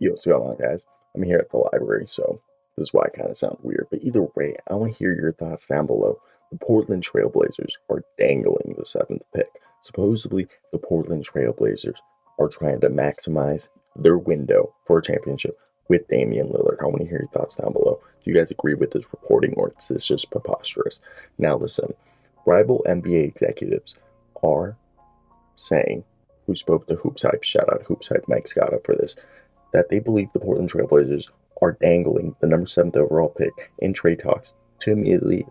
Yo, what's going on, guys? I'm here at the library, so this is why I kind of sound weird. But either way, I want to hear your thoughts down below. The Portland Trailblazers are dangling the seventh pick. Supposedly, the Portland Trailblazers are trying to maximize their window for a championship with Damian Lillard. I want to hear your thoughts down below. Do you guys agree with this reporting, or is this just preposterous? Now, listen, rival NBA executives are saying, who spoke to HoopsHype, shout out HoopsHype Mike Scotto for this, that they believe the Portland Trailblazers are dangling the number 7th overall pick in trade talks to immediately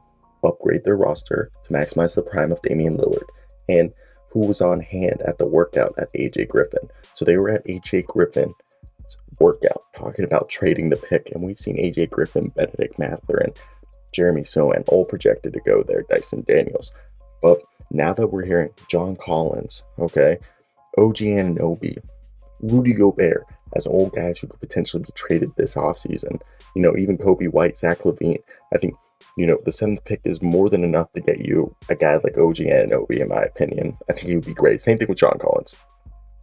upgrade their roster to maximize the prime of Damian Lillard, and who was on hand at the workout at AJ Griffin. So they were at AJ Griffin's workout talking about trading the pick, and we've seen AJ Griffin, Benedict Mathurin, Jeremy Sohan all projected to go there, Dyson Daniels. But now that we're hearing John Collins, okay, OG Anunoby, Rudy Gobert, as old guys who could potentially be traded this offseason. Even Kobe White, Zach LaVine. I think, the 7th pick is more than enough to get you a guy like OG Anunoby, in my opinion. I think he would be great. Same thing with John Collins.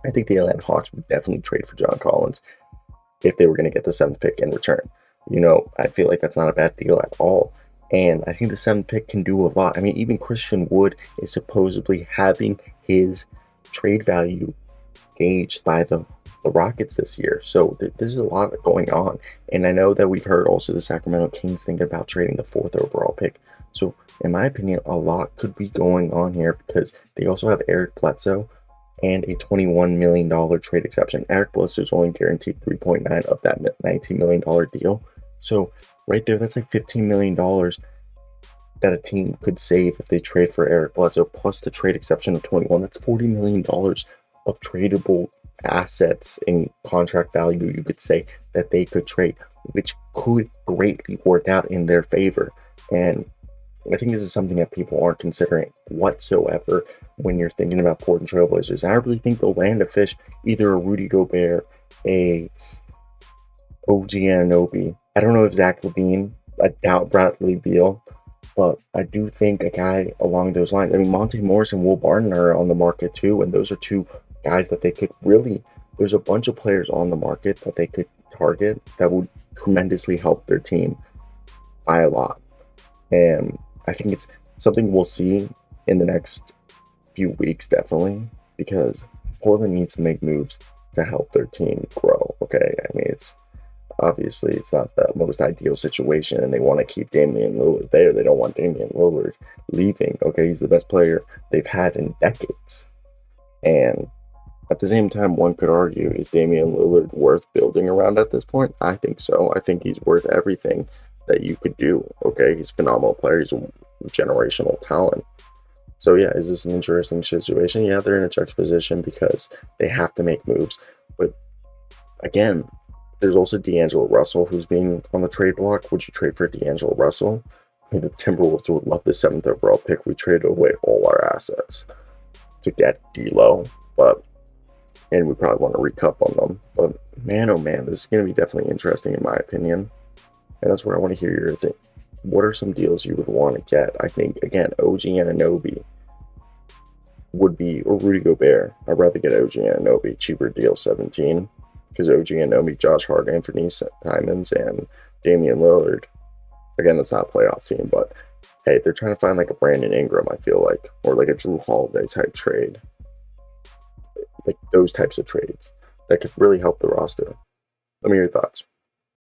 I think the Atlanta Hawks would definitely trade for John Collins if they were going to get the 7th pick in return. I feel like that's not a bad deal at all. And I think the 7th pick can do a lot. I mean, even Christian Wood is supposedly having his trade value gauged by the Rockets this year. So this is a lot going on. And I know that we've heard also the Sacramento Kings thinking about trading the 4th overall pick. So in my opinion, a lot could be going on here because they also have Eric Bledsoe and a $21 million trade exception. Eric Bledsoe is only guaranteed 3.9 of that $19 million deal. So right there, that's like $15 million that a team could save if they trade for Eric Bledsoe, plus the trade exception of 21. That's $40 million of tradable assets in contract value, you could say, that they could trade, which could greatly work out in their favor. And I think this is something that people aren't considering whatsoever when you're thinking about Portland Trailblazers. I really think they'll land a fish, either a Rudy Gobert, a OG Anunoby. I don't know if Zach LaVine, I doubt Bradley Beal, but I do think a guy along those lines. I mean, Monte Morris and Will Barton are on the market too, and those are two guys that they could really, there's a bunch of players on the market that they could target that would tremendously help their team by a lot. And I think it's something we'll see in the next few weeks, definitely, because Portland needs to make moves to help their team grow. Okay, I mean, it's obviously it's not the most ideal situation, and they want to keep Damian Lillard there. They don't want Damian Lillard leaving. Okay, he's the best player they've had in decades. And at the same time, one could argue, is Damian Lillard worth building around at this point? I think so. I think he's worth everything that you could do. Okay, he's a phenomenal player. He's a generational talent. So yeah, is this an interesting situation? Yeah, they're in a juxtaposition because they have to make moves. But again, there's also D'Angelo Russell who's being on the trade block. Would you trade for D'Angelo Russell? I mean, the Timberwolves would love the 7th overall pick. We traded away all our assets to get D'Lo, and we probably want to recup on them. But man, oh man, this is going to be definitely interesting in my opinion. And that's where I want to hear your thing. What are some deals you would want to get? I think, again, OG Anunoby would be, or Rudy Gobert. I'd rather get OG Anunoby, cheaper deal, 17. Because OG Anunoby, Josh Hart, Anthony Simons, and Damian Lillard. Again, that's not a playoff team, but hey, they're trying to find like a Brandon Ingram, I feel like, or like a Drew Holiday type trade. Like those types of trades that could really help the roster. Let me hear your thoughts.